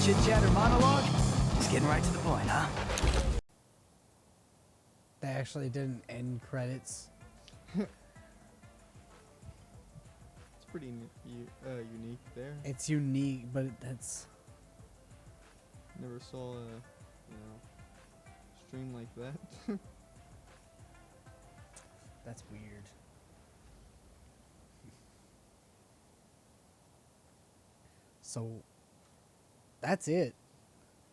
chit-chat or monologue? Just getting right to the point, huh? They actually didn't end credits. It's pretty unique there. It's unique, but that's Never saw a stream like that. that's weird. So that's it.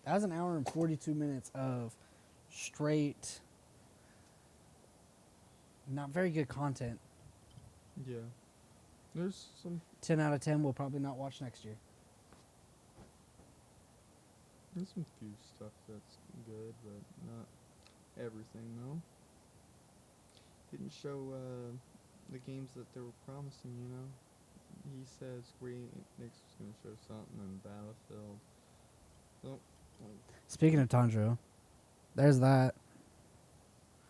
That was an hour and 42 minutes of straight, not very good content. Yeah. There's some 10 out of 10 we'll probably not watch next year. there's some few stuff that's good, but not everything though. Didn't show the games that they were promising, you know. He said Square Enix was gonna show something in Battlefield. So Speaking of Tanjiro, there's that.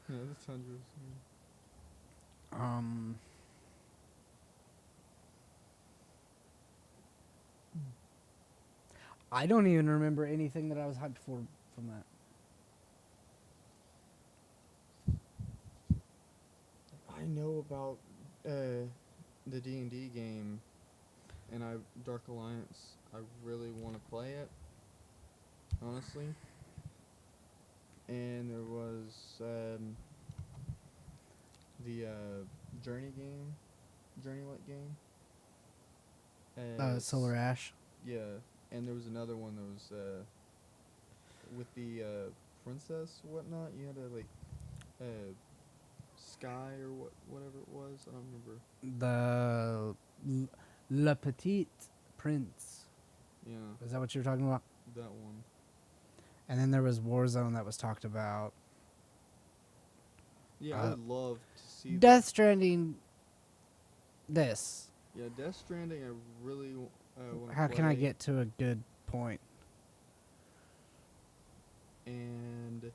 yeah, the Tundra's I don't even remember anything that I was hyped for from that. I know about the D&D game, and Dark Alliance. I really want to play it, honestly. And there was the Journey Light game. Solar Ash. Yeah, and there was another one that was with the princess or whatnot. You had to like Sky or whatever it was. I don't remember. The Le Petit Prince. Yeah, Is that what you were talking about? that one. And then there was Warzone that was talked about. Yeah, I would love to see Death Stranding. This. Yeah, Death Stranding. I really want to How can I get to a good point? And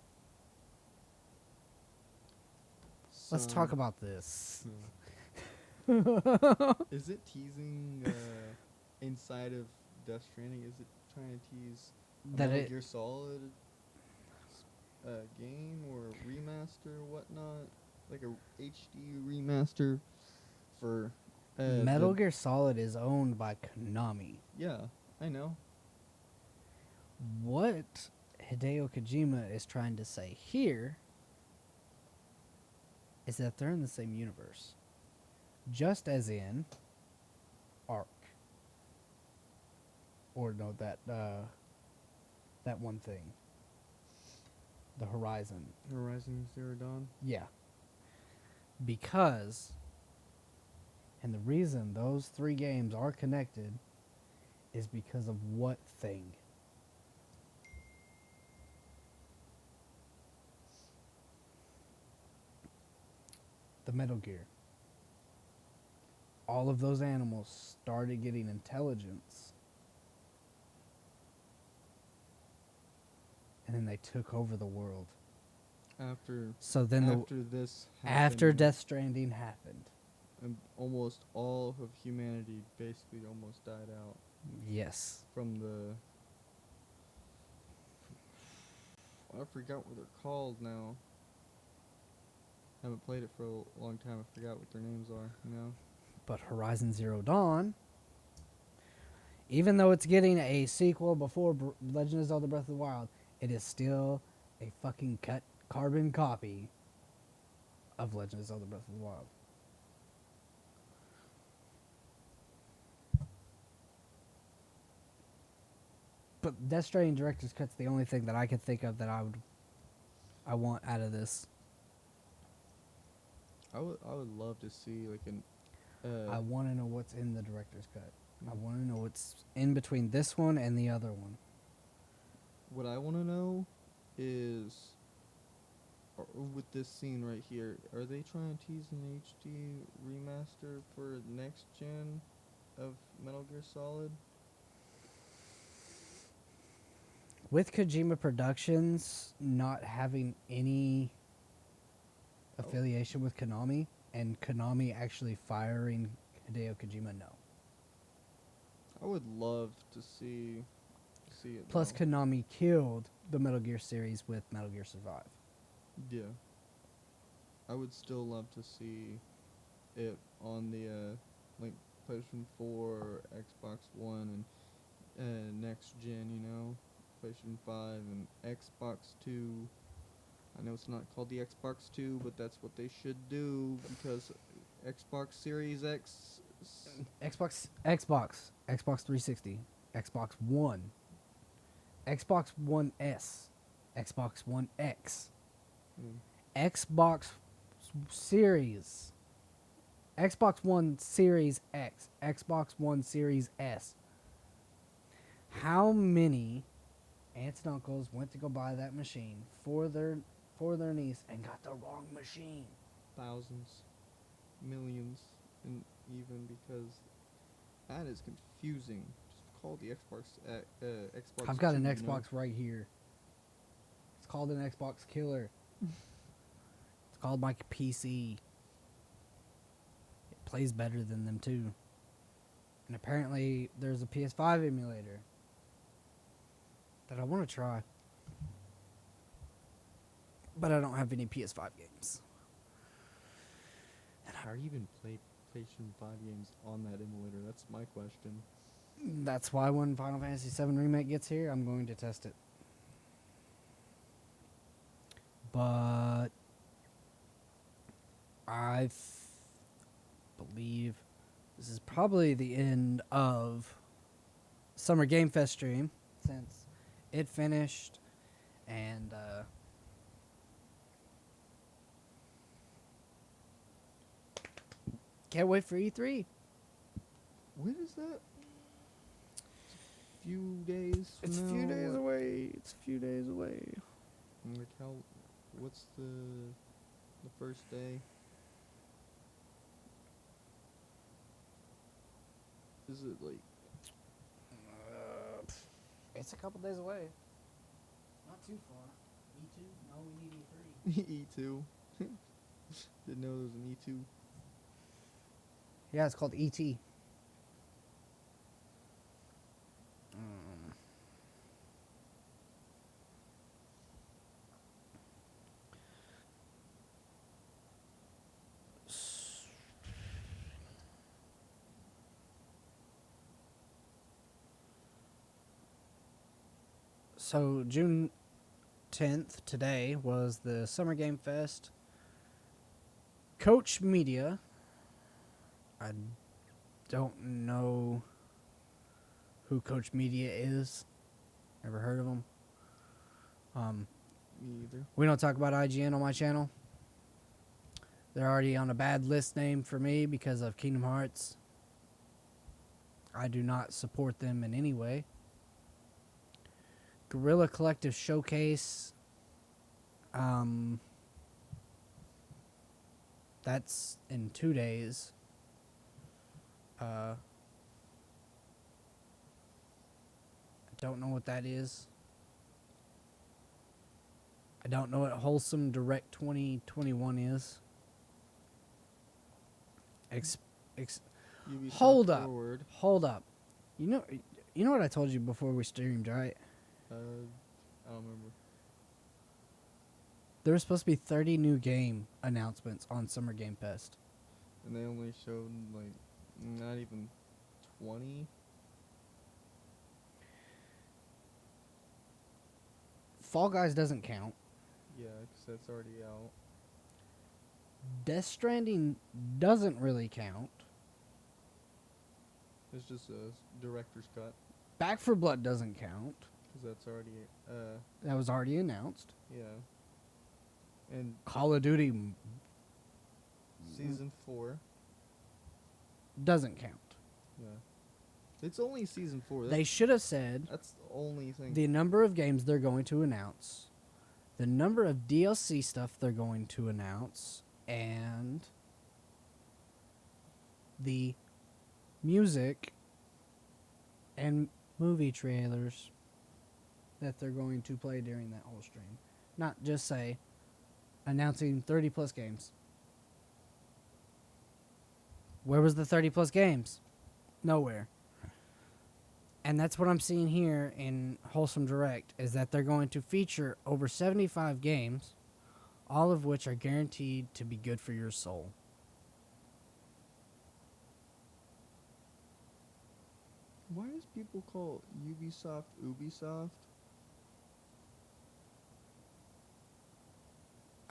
Let's talk about this. Is it teasing inside of Death Stranding? Is it trying to tease That Metal it Gear Solid game or remaster or whatnot? Like a HD remaster for Metal Gear Solid is owned by Konami. Yeah, I know. What Hideo Kojima is trying to say here is that they're in the same universe. Just as in Ark. Or no, that one thing. The Horizon. Horizon Zero Dawn. Yeah. Because, and the reason those three games are connected is because of what thing? The Metal Gear. All of those animals started getting intelligence. And then they took over the world. After this after happened, Death Stranding happened. and almost all of humanity basically almost died out Yes. from the I forgot what they're called now. Haven't played it for a long time. I forgot what their names are, you know. But Horizon Zero Dawn, even though it's getting a sequel before Legend of Zelda Breath of the Wild, it is still a fucking cut carbon copy of Legend of Zelda Breath of the Wild. But Death Stranding Director's Cut's the only thing that I could think of that I want out of this. I would love to see like an I want to know what's in the Director's Cut. I want to know what's in between this one and the other one. what I want to know is with this scene right here, are they trying to tease an HD remaster for next gen of Metal Gear Solid? With Kojima Productions not having any affiliation with Konami, and Konami actually firing Hideo Kojima, no. I would love to see see it. Plus, though. Konami killed the Metal Gear series with Metal Gear Survive. Yeah. I would still love to see it on the like PlayStation 4, Xbox One, and next gen. You know, PlayStation 5 and Xbox 2. I know it's not called the Xbox 2, but that's what they should do because Xbox Series X. Xbox 360, Xbox One, Xbox One S, Xbox One X, Mm, Xbox Series, Xbox One Series X, Xbox One Series S. How many aunts and uncles went to go buy that machine for their niece and got the wrong machine? thousands, millions, and even because that is confusing. Just call the Xbox. I've got 2, an you know? Xbox right here. It's called an Xbox Killer. It's called my PC. It plays better than them too. And apparently there's a PS5 emulator that I want to try. But I don't have any PS5 games. How do you even play PlayStation 5 games on that emulator? That's my question. That's why when Final Fantasy VII Remake gets here, I'm going to test it. But I believe this is probably the end of Summer Game Fest stream since it finished and can't wait for E3. When is that? It's a few days. It's a from few now, days what? away. It's a few days away. Like how? What's the first day? Is it like It's a couple days away. Not too far. E2? No, we need E3. E2? Didn't know there was an E2. Yeah, it's called E.T. So June 10th, today, was the Summer Game Fest. Coach Media. I don't know who Coach Media is. Ever heard of them? Me either. We don't talk about IGN on my channel. They're already on a bad list name for me because of Kingdom Hearts. I do not support them in any way. Guerrilla Collective Showcase. That's in 2 days. I don't know what that is. I don't know what Wholesome Direct 2021 is. Ubisoft Hold up. Forward. Hold up. You know what I told you before we streamed, right? I don't remember. There was supposed to be 30 new game announcements on Summer Game Fest. And they only showed like not even 20. Fall Guys doesn't count. Yeah, 'cause that's already out. Death Stranding doesn't really count. It's just a director's cut. Back for Blood doesn't count. 'Cause that's already That was already announced. yeah. And Call of Duty season 4. doesn't count. Yeah. It's only season 4. They should have said That's the only thing. the number of games they're going to announce, the number of DLC stuff they're going to announce, and the music and movie trailers that they're going to play during that whole stream. Not just say announcing 30 plus games. Where was the 30 plus games? Nowhere. And that's what I'm seeing here in Wholesome Direct, is that they're going to feature over 75 games, all of which are guaranteed to be good for your soul. Why does people call Ubisoft?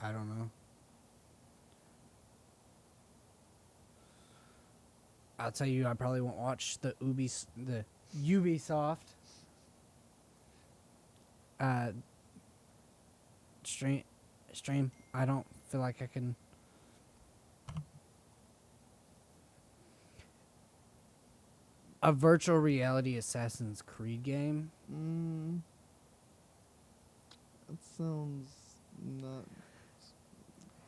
I don't know. I'll tell you, I probably won't watch the Ubisoft stream. I don't feel like I can. A virtual reality Assassin's Creed game. That sounds not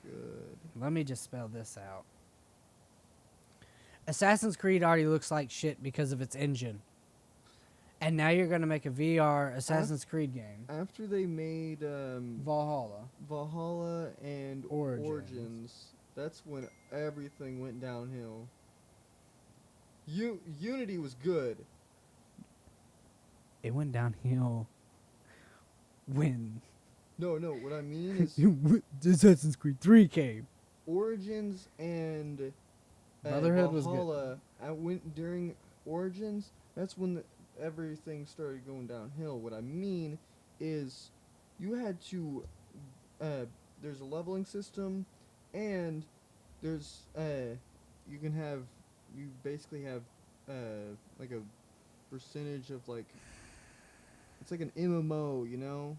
good. Let me just spell this out. Assassin's Creed already looks like shit because of its engine. And now you're going to make a VR Assassin's Creed game. After they made Valhalla and Origins, that's when everything went downhill. Unity was good. It went downhill when... No, what I mean is Assassin's Creed 3 came. Origins and Brotherhood was good. Valhalla, I went during Origins, that's when everything started going downhill. What I mean is you had to there's a leveling system, and there's you basically have like a percentage of, like, it's like an MMO, you know?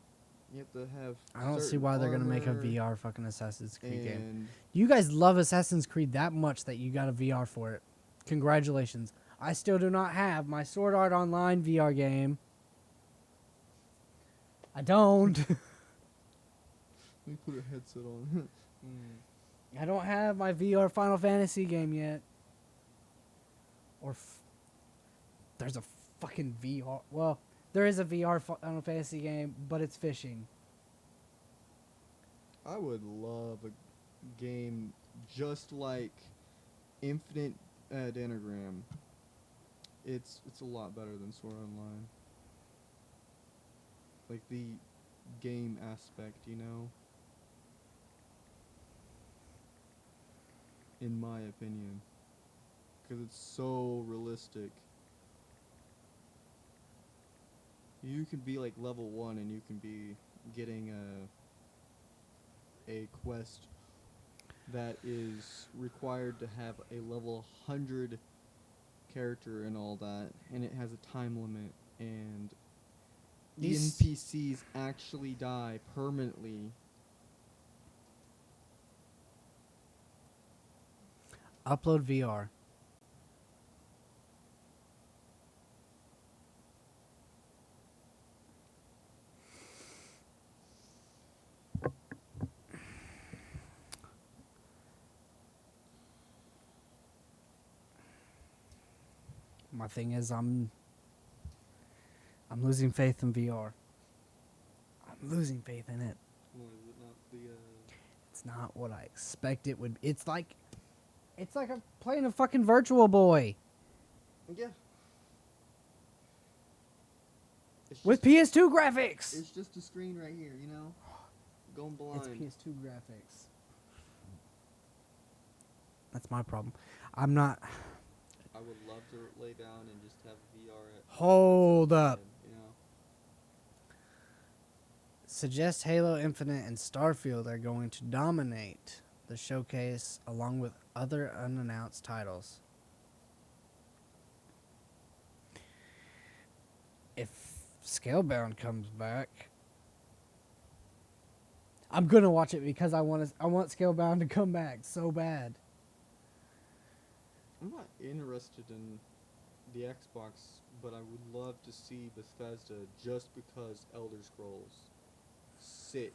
You have to have I don't see certain why they're going to make a armor VR fucking Assassin's Creed game. and You guys love Assassin's Creed that much that you got a VR for it. Congratulations. I still do not have my Sword Art Online VR game. I don't. Let me put a headset on. I don't have my VR Final Fantasy game yet. Or there's a fucking VR. Well, there is a VR Final Fantasy game, but it's fishing. I would love a game just like Infinite Danagram. It's a lot better than Sword Online. Like the game aspect, you know? In my opinion. Because it's so realistic. You can be like level 1 and you can be getting a quest that is required to have a level 100 character and all that, and it has a time limit, and the NPCs actually die permanently. Upload VR. My thing is, I'm losing faith in VR. I'm losing faith in it. Well, is it not the It's not what I expect it would. It's like I'm playing a fucking Virtual Boy yeah. It's with just PS2 graphics. it's just a screen right here, you know? Going blind. It's PS2 graphics. That's my problem. I'm not. I would love to lay down and just have VR at Hold up. you know? Suggest Halo Infinite and Starfield are going to dominate the showcase along with other unannounced titles. If Scalebound comes back, I'm gonna watch it because I want Scalebound to come back so bad. I'm not interested in the Xbox, but I would love to see Bethesda just because Elder Scrolls 6.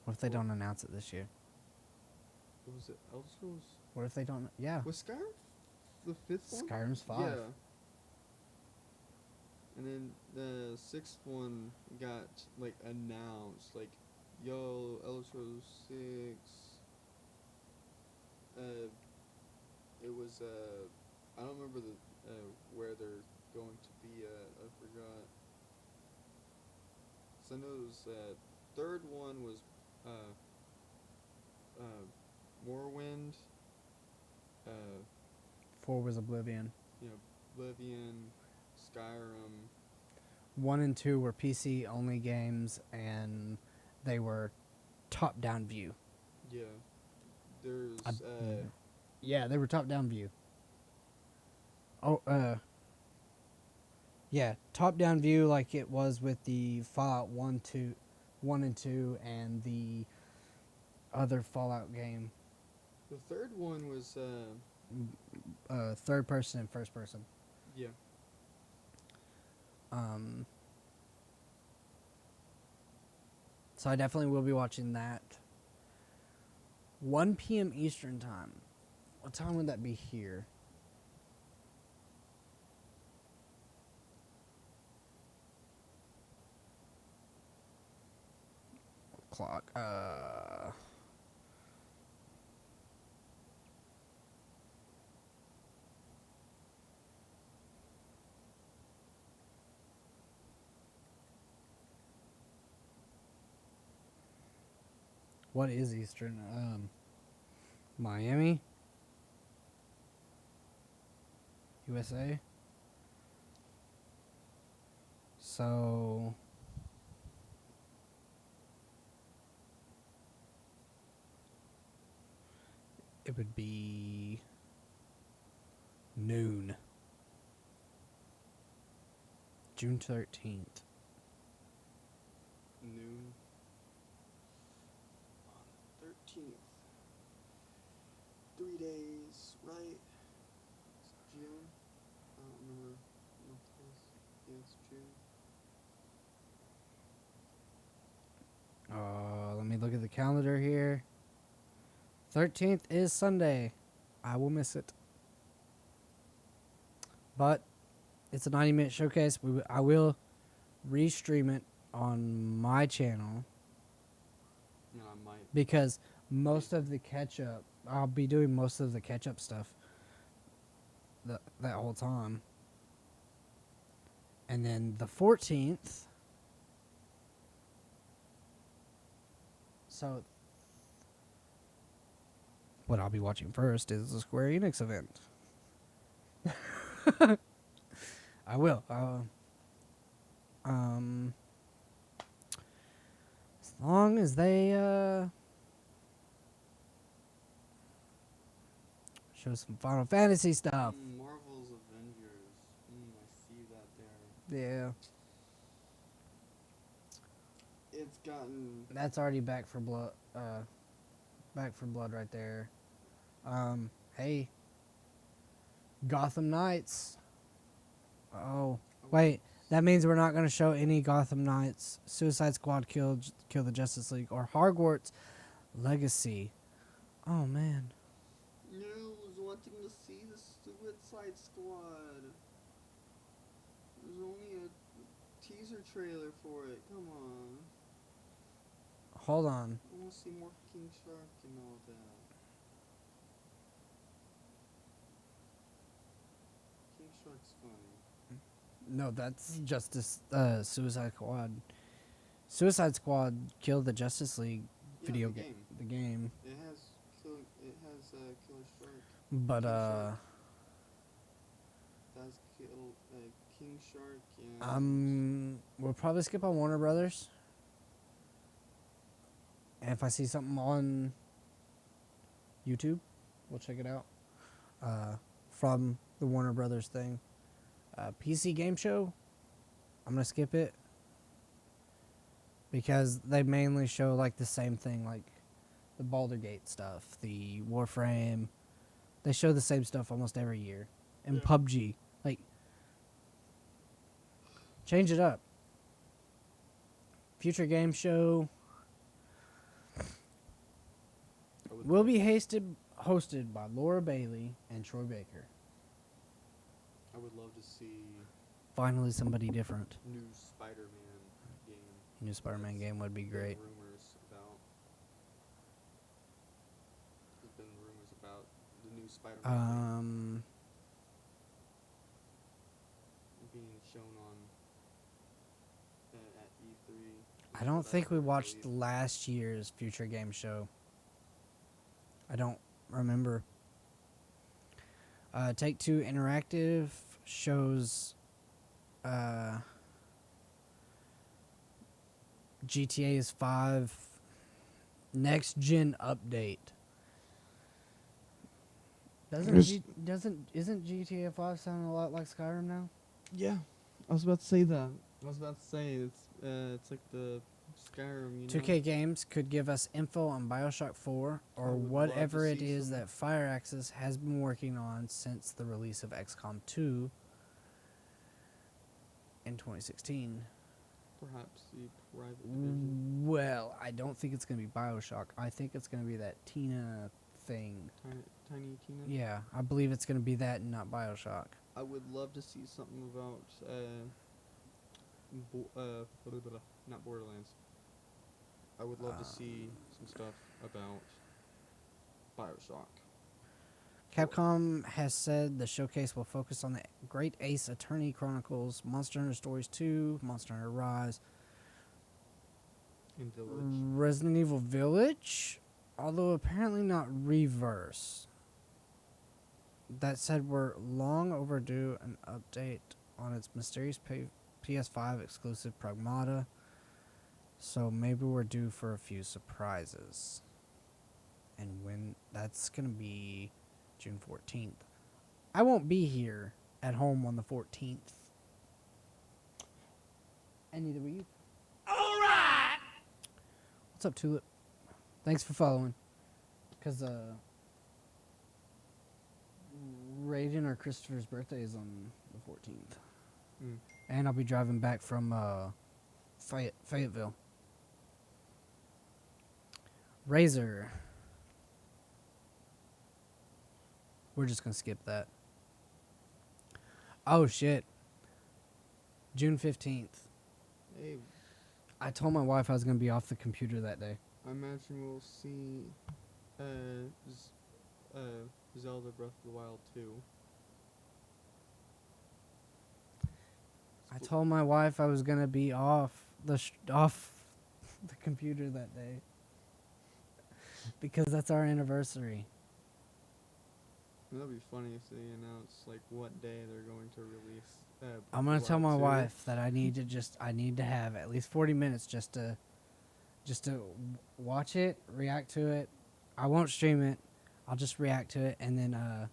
What if they don't announce it this year? What was it? Elder Scrolls? What if they don't? Yeah, Was Skyrim the 5th one? Skyrim's 5. Yeah. And then the 6th one got, like, announced. Like, yo, Elder Scrolls 6. It was, I don't remember where they're going to be at. I forgot. So I know it was third one was uh Morrowind, uh 4 was Oblivion. you know, Oblivion, Skyrim. 1 and 2 were PC only games, and they were top down view. Yeah. There's Yeah, they were top down view. Oh, yeah, top down view like it was with the Fallout 1 and 2, and the other Fallout game. the third one was Third person and first person. yeah. So I definitely will be watching that. 1 p.m. Eastern time. What time would that be here? Clock. What is Eastern? Miami, USA. So it would be noon. June 13th. Noon on the 13th. 3 days, right? It's June. I don't remember what month it is. Yeah, it's June. Let me look at the calendar here. 13th is Sunday. I will miss it. But it's a 90-minute showcase. I will restream it on my channel. No, I might. Because most of the catch-up, I'll be doing most of the catch-up stuff that whole time. And then the 14th, so what I'll be watching first is the Square Enix event. I will. As long as they show some Final Fantasy stuff. Marvel's Avengers. I see that there. Yeah. It's gotten. That's already Back for Blood. Back for Blood right there. Hey. Gotham Knights. Oh, wait. That means we're not going to show any Gotham Knights, Suicide Squad Kill the Justice League, or Hogwarts Legacy. Oh, man. No, I was wanting to see the Suicide Squad. There's only a teaser trailer for it. Come on. Hold on. I want to see more King Shark and all that. King Shark's funny. No, that's Justice Suicide Squad. Suicide Squad Kill the Justice League video game. The game. It has Killer Shark. But That's King Shark and we'll probably skip on Warner Brothers. And if I see something on YouTube, we'll check it out. From the Warner Brothers thing. PC game show, I'm going to skip it. Because they mainly show like the same thing, like the Baldur's Gate stuff, the Warframe. They show the same stuff almost every year. And PUBG. Like, change it up. Future game show will be hosted by Laura Bailey and Troy Baker. I would love to see Finally, somebody different. new Spider-Man game. New Spider-Man game would be great. There's been rumors about the new Spider-Man game. shown on at E3. I don't That think we ever watched released. last year's Future Game Show. I don't remember. Take-Two Interactive shows GTA's 5 next-gen update. Isn't GTA 5 sounding a lot like Skyrim now? Yeah, I was about to say that. I was about to say it's like the Skyrim, you know. 2K Games could give us info on BioShock 4 I or would love whatever to it see is some- that Fireaxis has been working on since the release of XCOM 2 in 2016. Perhaps the private division. Well, I don't think it's going to be BioShock. I think it's going to be that Tina thing. Tiny Tina. Yeah, I believe it's going to be that and not BioShock. I would love to see something about not Borderlands. I would love to see some stuff about BioShock. Capcom has said the showcase will focus on the Great Ace Attorney Chronicles, Monster Hunter Stories 2, Monster Hunter Rise, In Village. Resident Evil Village, although apparently not Reverse. That said, we're long overdue an update on its mysterious PS5 exclusive Pragmata, so maybe we're due for a few surprises. And when that's going to be June 14th. I won't be here at home on the 14th. And neither will you. All right. What's up, Tulip? Thanks for following. Because, Raiden or Christopher's birthday is on the 14th. Mm. And I'll be driving back from, Fayetteville. Razor. We're just going to skip that. Oh, shit. June 15th. Hey, I told my wife I was going to be off the computer that day. I imagine we'll see Zelda Breath of the Wild 2. I told my wife I was going to be off the computer that day. Because that's our anniversary. That'd be funny if they announce like what day they're going to release. I'm going to tell my Wild 2. wife that I need to have at least 40 minutes just to watch it, react to it. I won't stream it. I'll just react to it and then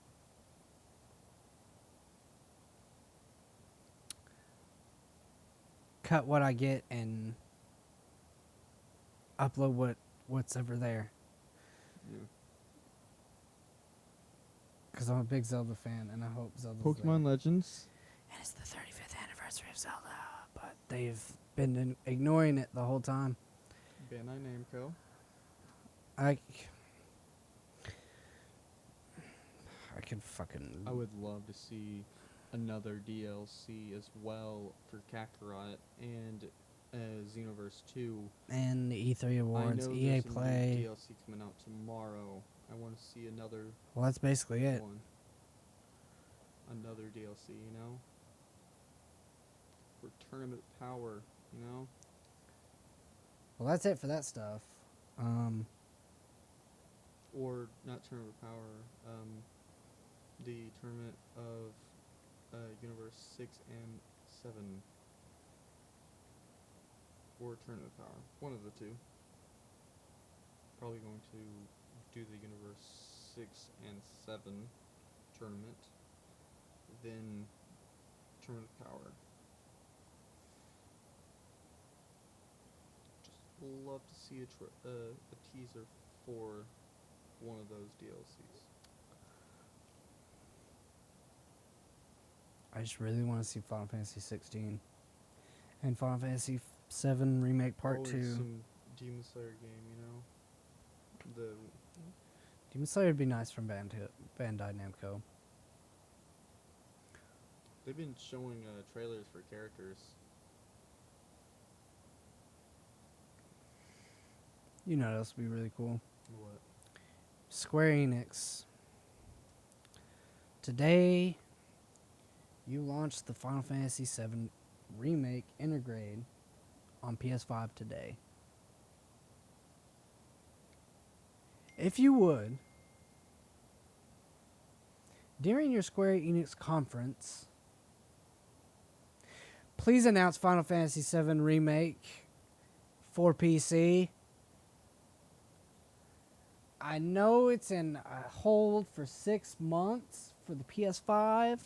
cut what I get and upload what's ever there. Yeah. Because I'm a big Zelda fan and I hope Zelda's Pokemon there. Legends. And it's the 35th anniversary of Zelda, but they've been ignoring it the whole time. Bandai Namco. I could fucking... I would love to see another DLC as well for Kakarot and Xenoverse 2. And the E3 awards, I know EA there's a new Play. DLC coming out tomorrow. I want to see another Well, that's basically it. one. Another DLC, you know? For Tournament Power, you know? Well, that's it for that stuff. Or not Tournament Power, the Tournament of Universe 6 and 7. Or Tournament Power. One of the two. Probably going to do the Universe 6 and 7 tournament. Then Tournament Power. Just love to see a teaser for one of those DLCs. I just really want to see Final Fantasy 16 and Final Fantasy 7 Remake Part and 2. some Demon Slayer game, you know? The Demon Slayer would be nice from Bandai Namco. They've been showing trailers for characters. You know what else would be really cool? What? Square Enix. Today you launched the Final Fantasy VII Remake Intergrade on PS5 today. If you would, during your Square Enix conference, please announce Final Fantasy VII Remake for PC. I know it's in a hold for 6 months for the PS5,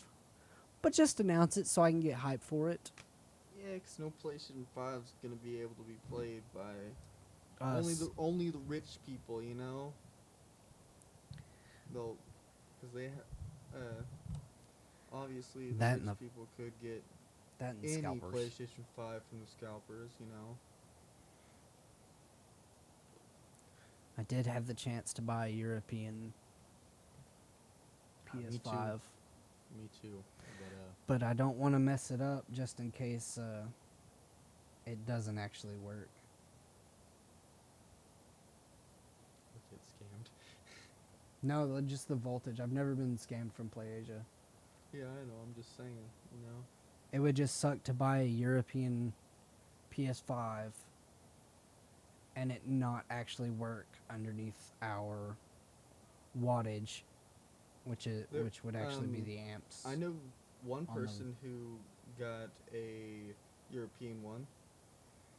but just announce it so I can get hyped for it. Yeah, 'cause no PlayStation 5's gonna be able to be played by only the rich people, you know. They'll, because obviously the That rich and the- people could get that and any scalpers. PlayStation 5 from the scalpers, you know. I did have the chance to buy a European Me too. PS5, Me too. but I don't want to mess it up just in case it doesn't actually work. But get scammed. No, just the voltage. I've never been scammed from PlayAsia. Yeah, I know. I'm just saying, you know. It would just suck to buy a European PS5 and it not actually work underneath our wattage, which would actually be the amps. I know one on the- person who got a European one,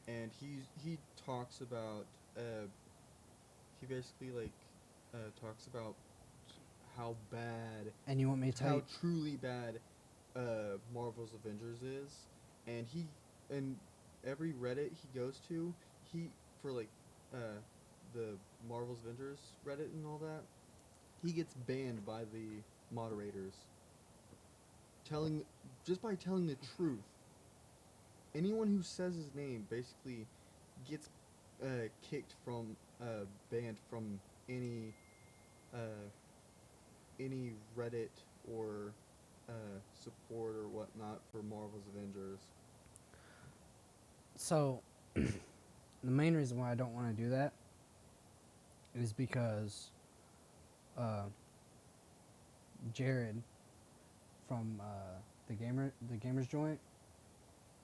and he talks about he basically like talks about how bad, And you want me to tell how you? truly bad Marvel's Avengers is, and every Reddit he goes to, for like the Marvel's Avengers Reddit and all that, he gets banned by the moderators. Just by telling the truth. Anyone who says his name basically gets kicked from banned from any Reddit or support or whatnot for Marvel's Avengers. So, the main reason why I don't want to do that is because Jared from the Gamers Joint,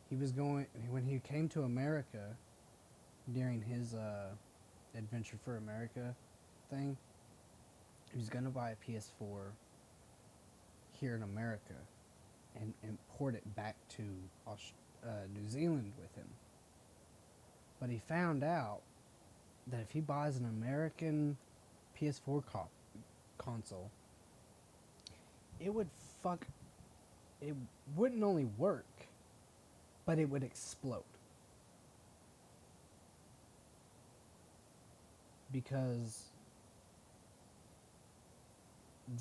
he was going when he came to America during his Adventure for America thing. He was gonna buy a PS4 here in America and import it back to New Zealand with him. But he found out that if he buys an American PS4 console, it wouldn't only work, but it would explode. Because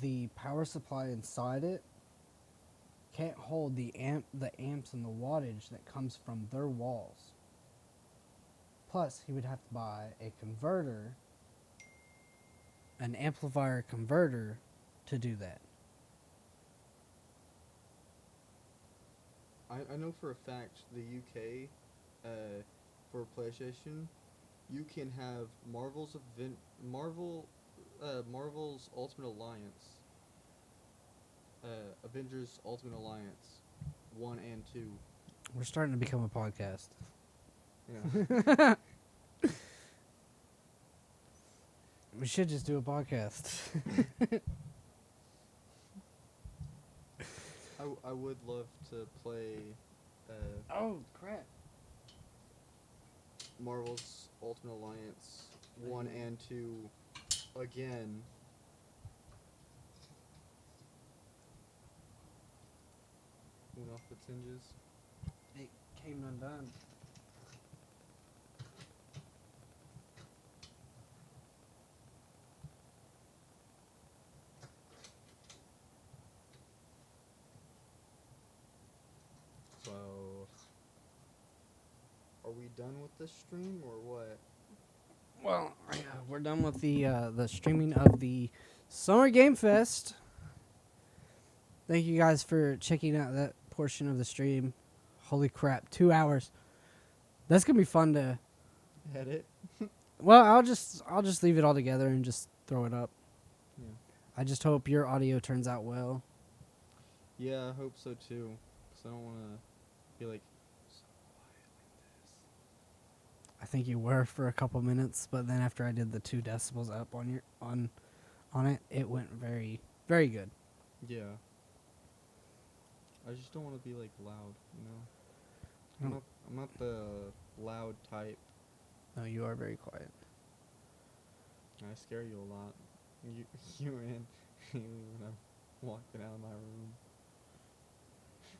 the power supply inside it can't hold the amps and the wattage that comes from their walls. Plus, he would have to buy a converter, an amplifier converter, to do that. I know for a fact the UK for PlayStation, you can have Marvel's Ultimate Alliance, Avengers Ultimate Alliance 1 and 2. We're starting to become a podcast. Yeah. We should just do a podcast. I would love to play Oh, crap. Marvel's Ultimate Alliance 1 and 2 again. Went off its hinges. It came undone. So, are we done with this stream or what? Well, yeah, we're done with the streaming of the Summer Game Fest. Thank you guys for checking out that portion of the stream. Holy crap, 2 hours. That's gonna be fun to. Edit. Well, I'll just leave it all together and just throw it up. Yeah. I just hope your audio turns out well. Yeah, I hope so too. Cause I don't want to be like so quiet like this. I think you were for a couple minutes, but then after I did the 2 decibels up on your on it, it went very very good. Yeah. I just don't want to be like loud, you know. I'm No, not. I'm not the loud type. no, you are very quiet. I scare you a lot. You, you and Haley when I'm walking out of my room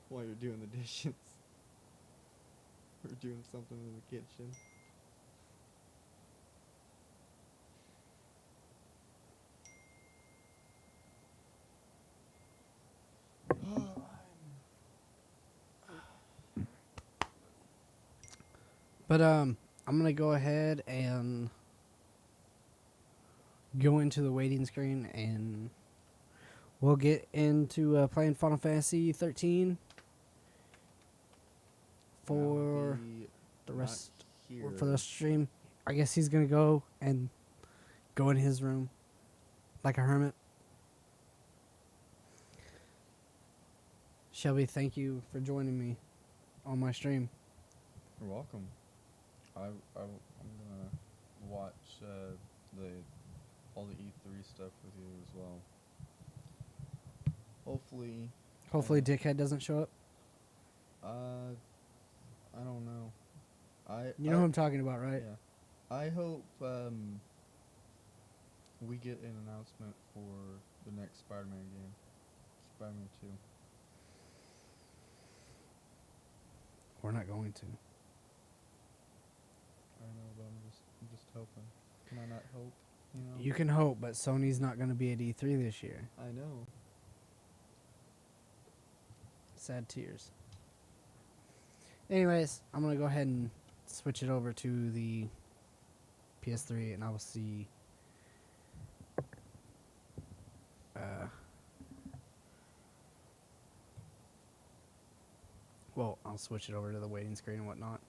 while you're doing the dishes or doing something in the kitchen. But I'm gonna go ahead and go into the waiting screen, and we'll get into playing Final Fantasy 13 I'll for be the not rest here. for the stream. I guess he's gonna go and go in his room like a hermit. Shelby, thank you for joining me on my stream. You're welcome. I'm gonna watch the all the E3 stuff with you as well. Hopefully, Hopefully, Dickhead doesn't show up. I don't know. I You know who I'm talking about, right? Yeah. I hope we get an announcement for the next Spider-Man game, Spider-Man 2. We're not going to. I know, but I'm just hoping. Can I not hope? You know. You can hope, but Sony's not going to be at E3 this year. I know. Sad tears. Anyways, I'm going to go ahead and switch it over to the PS3, and I will see. Well, I'll switch it over to the waiting screen and whatnot.